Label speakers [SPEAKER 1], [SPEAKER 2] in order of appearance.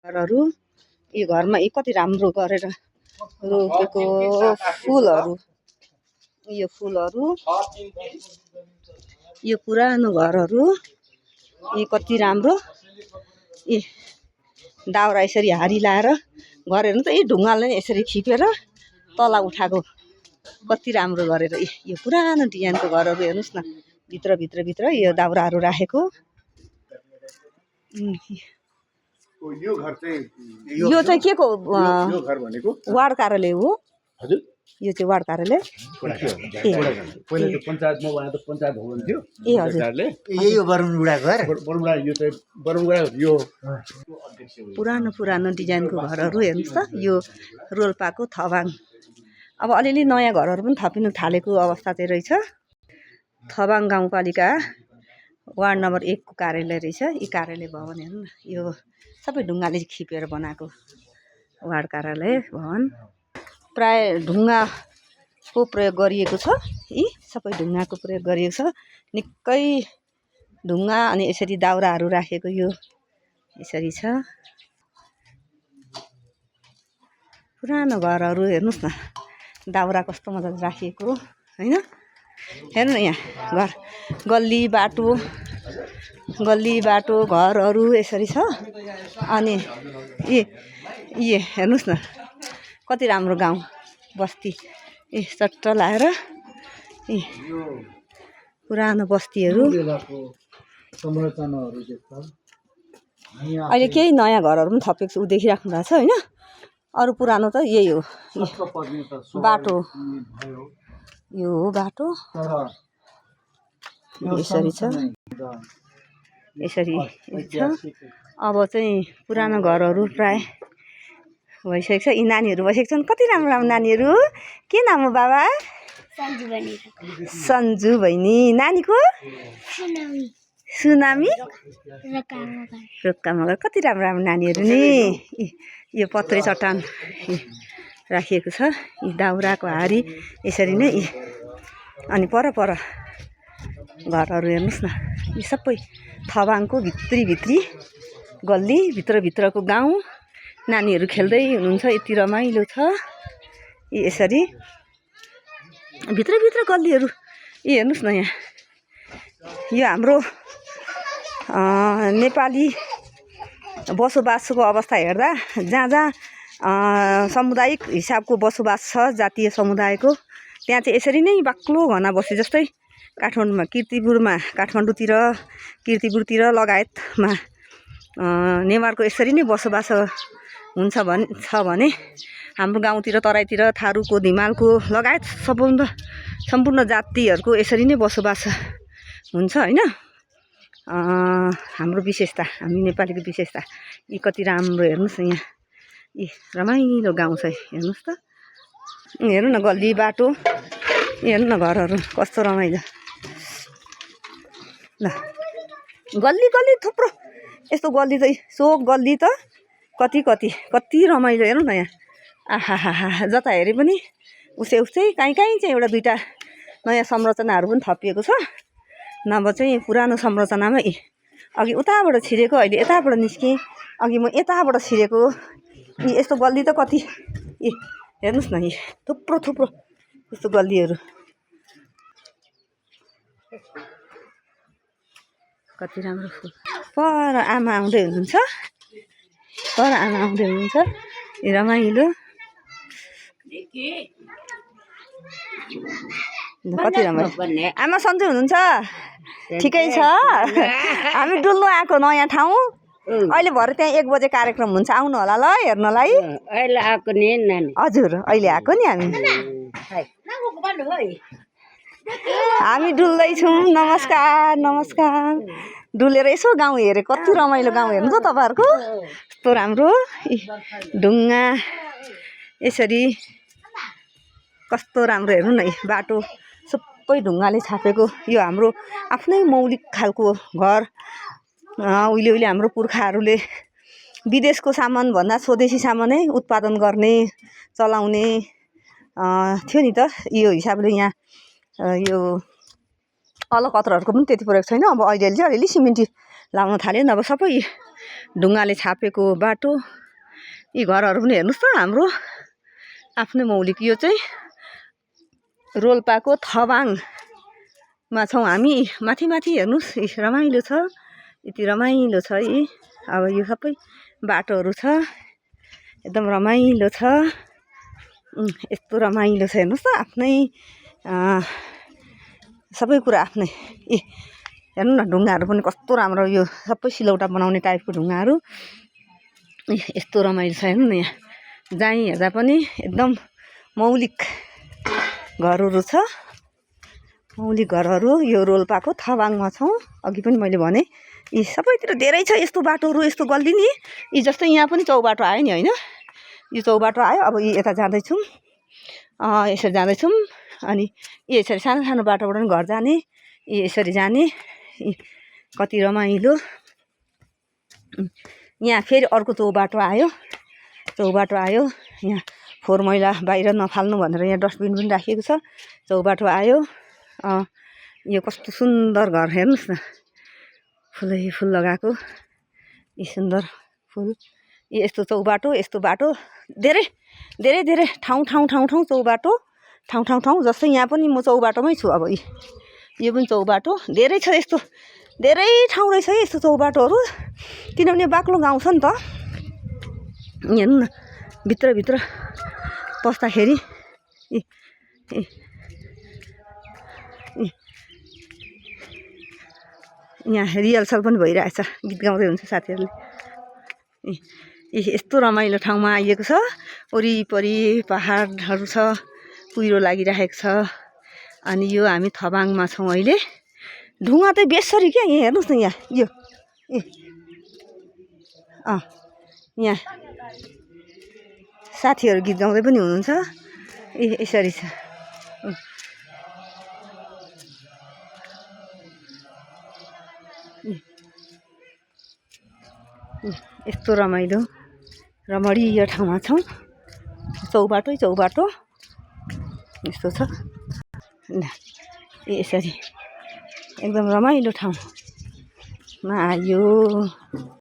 [SPEAKER 1] घरहरू यो घरमा कति राम्रो गरेर रोपेको फुलहरू यो फुलहरू यो पुरानो घरहरू कति राम्रो दाउरा यसरी हारी लाएर घर हेर्नु त ढुङ्गाले यसरी खिपेर तल उठाएको कति राम्रो गरेर यो पुरानो डिजाइनको घरहरू हेर्नुहोस् न भित्र यो दाउराहरू राखेको
[SPEAKER 2] यो घर चाहिँ
[SPEAKER 1] यो चाहिँ के को
[SPEAKER 2] यो घर भनेको
[SPEAKER 1] वार्ड कार्यालय हो
[SPEAKER 2] हजुर
[SPEAKER 1] यो चाहिँ वार्ड कार्यालय
[SPEAKER 2] पहिले त पञ्चायतमा भए त पञ्चायत भवन थियो
[SPEAKER 1] ए हजुर
[SPEAKER 3] यही हो बरुङबुढा घर
[SPEAKER 2] बरुङबुढा यो चाहिँ बरुङबुढा यो
[SPEAKER 1] पुरानो डिजाइनको घरहरू हेर्नुहोस् त यो रोल्पाको थबाङ अब अलिअलि नयाँ घरहरू पनि थपिनु थालेको अवस्था चाहिँ रहेछ थबाङ गाउँपालिका वार्ड नम्बर 1 को कार्यालय रहेछ यी कार्यालय भवन हेर्नु न यो सबै ढुङ्गाले खिपेर बनाएको वार्ड कार्यालय भवन प्राय ढुङ्गाको प्रयोग गरिएको छ यी सबै ढुङ्गाको प्रयोग गरिएको छ निकै ढुङ्गा अनि यसरी दाउराहरू राखेको यो यसरी छ पुरानो घरहरू हेर्नुहोस् न दाउरा कस्तो मजाले राखिएको हैन हेर्नु न यहाँ घर गल्ली बाटो घरहरू यसरी छ अनि हेर्नुहोस् न कति राम्रो गाउँ बस्ती चट्ट लाएर पुरानो बस्तीहरू अहिले केही नयाँ घरहरू पनि थपेको छ ऊ देखिराख्नु भएको छ होइन अरू पुरानो त यही हो बाटो यो हो बाटो यसरी छ यसरी छ अब चाहिँ पुरानो घरहरू प्राय भइसकेको छ यी नानीहरू बसेको छन् कति राम्रो राम्रो नानीहरू के नाम हो बाबा सन्जु बहिनी नानीको सुनामी रोक्का मगर कति राम्रो राम्रो नानीहरू नि यो पत्रे चट्टान राखिएको छ यी दाउराको हारी यसरी नै अनि पर घरहरू हेर्नुहोस् न यी सबै थबाङको भित्री गल्ली भित्रको गाउँ नानीहरू खेल्दै हुनुहुन्छ यति रमाइलो छ यसरी भित्र गल्लीहरू हेर्नुहोस् न यहाँ यो हाम्रो नेपाली बसोबासको अवस्था हेर्दा जहाँ सामुदायिक हिसाबको बसोबास छ जातीय समुदायको त्यहाँ चाहिँ यसरी नै बाक्लो घना बसे जस्तै काठमाडौँमा कीर्तिपुरतिर लगायतमा नेवारको यसरी नै बसोबास हुन्छ भने हाम्रो गाउँतिर तराईतिर थारूको धिमालको लगायत सम्पूर्ण जातिहरूको यसरी नै बसोबास हुन्छ हैन हाम्रो विशेषता हामी नेपालीको विशेषता यी कति राम्रो हेर्नुहोस् न यहाँ यी रमाइलो गाउँ छ हेर्नुहोस् त हेर्नु न गल्ली बाटो हेर्नु न घरहरू कस्तो रमाइलो ल गल्ली थुप्रो यस्तो गल्ली त सो गल्ली त कति रमाइलो हेर्नु न यहाँ आहा जता हेरे पनि उस्तै कहीँ चाहिँ एउटा दुईटा नयाँ संरचनाहरू पनि थपिएको छ नभए चाहिँ पुरानो संरचनामा अघि उताबाट छिरेको अहिले यताबाट निस्केँ अघि म यताबाट छिरेको यस्तो गल्ली त कति हेर्नुहोस् न थुप्रो यस्तो गल्लीहरू कति राम्रो फुल पर आमा आउँदै हुनुहुन्छ रमाइलो कति राम्रो आमा सन्चै हुनुहुन्छ ठिकै छ हामी डुल्नु आएको नयाँ ठाउँ अहिले भरे त्यहाँ 1 बजे कार्यक्रम हुन्छ आउनु होला ल हेर्नलाई
[SPEAKER 4] अहिले आएको नि नानी
[SPEAKER 1] हजुर अहिले आएको नि हामी डुल्दैछौँ नमस्कार डुलेर यसो गाउँ हेरे कति रमाइलो गाउँ हेर्नु त तपाईँहरूको कस्तो राम्रो ढुङ्गा यसरी कस्तो राम्रो हेर्नु न बाटो सबै ढुङ्गाले छापेको यो हाम्रो आफ्नै मौलिक खालको घर उहिले हाम्रो पुर्खाहरूले विदेशको सामान भन्दा स्वदेशी सामानै उत्पादन गर्ने चलाउने थियो नि त यो हिसाबले यहाँ यो अलकत्रहरूको पनि त्यति प्रयोग छैन अब अहिले चाहिँ अलिअलि सिमेन्टी लाउन थाल्यो नभए सबै ढुङ्गाले छापेको बाटो यी घरहरू पनि हेर्नुहोस् त हाम्रो आफ्नै मौलिक यो चाहिँ रोल्पाको थबाङमा छौँ हामी माथि माथि हेर्नुहोस् रमाइलो छ यति रमाइलो छ यी अब यो सबै बाटोहरू छ एकदम रमाइलो छ यस्तो रमाइलो छ हेर्नुहोस् त आफ्नै सबै कुरा आफ्नै हेर्नु न ढुङ्गाहरू पनि कस्तो राम्रो यो सबै सिलौटा बनाउने टाइपको ढुङ्गाहरू यस्तो रमाइलो छ हेर्नु न यहाँ जहीँ हेर्दा पनि एकदम मौलिक घरहरू छ मौलिक घरहरू यो रोल्पाको थबाङमा छौँ अघि पनि मैले भने यी सबैतिर धेरै छ यस्तो बाटोहरू यस्तो गल्ली नि यी जस्तै यहाँ पनि चौबाटो आयो नि होइन यो चौबाटो आयो अब यी यता जाँदैछौँ यसरी जाँदैछौँ अनि यसरी सानो सानो बाटोबाट पनि घर जाने यसरी जाने कति रमाइलो यहाँ फेरि अर्को चौबाटो आयो यहाँ फोहोर मैला बाहिर नफाल्नु भनेर यहाँ डस्टबिन पनि राखिएको छ चौबाटो आयो यो कस्तो सुन्दर घर हेर्नुहोस् न फुलै फुल लगाएको यी सुन्दर फुल यस्तो चौबाटो यस्तो बाटो धेरै धेरै धेरै ठाउँ चौबाटो ठाउँ जस्तै यहाँ पनि म चौबाटोमै छु अब यो पनि चौबाटो धेरै छ यस्तो धेरै ठाउँ रहेछ है यस्तो चौबाटोहरू किनभने बाक्लो गाउँ छ नि त हेर्नु न भित्र पस्दाखेरि यहाँ रिहर्सल पनि भइरहेछ गीत गाउँदै हुन्छ साथीहरूले यस्तो रमाइलो ठाउँमा आइएको छ वरिपरि पहाडहरू छ कुहिरो लागिरहेको छ अनि यो हामी थबाङमा छौँ अहिले ढुङ्गा चाहिँ बेसरी क्या यहाँ हेर्नुहोस् न यहाँ यो यहाँ साथीहरू गीत गाउँदै पनि हुनुहुन्छ यसरी छ यस्तो रमाइलो रमणीय ठाउँमा छौँ चौबाटो यस्तो छ यसरी एकदम रमाइलो ठाउँमा आयो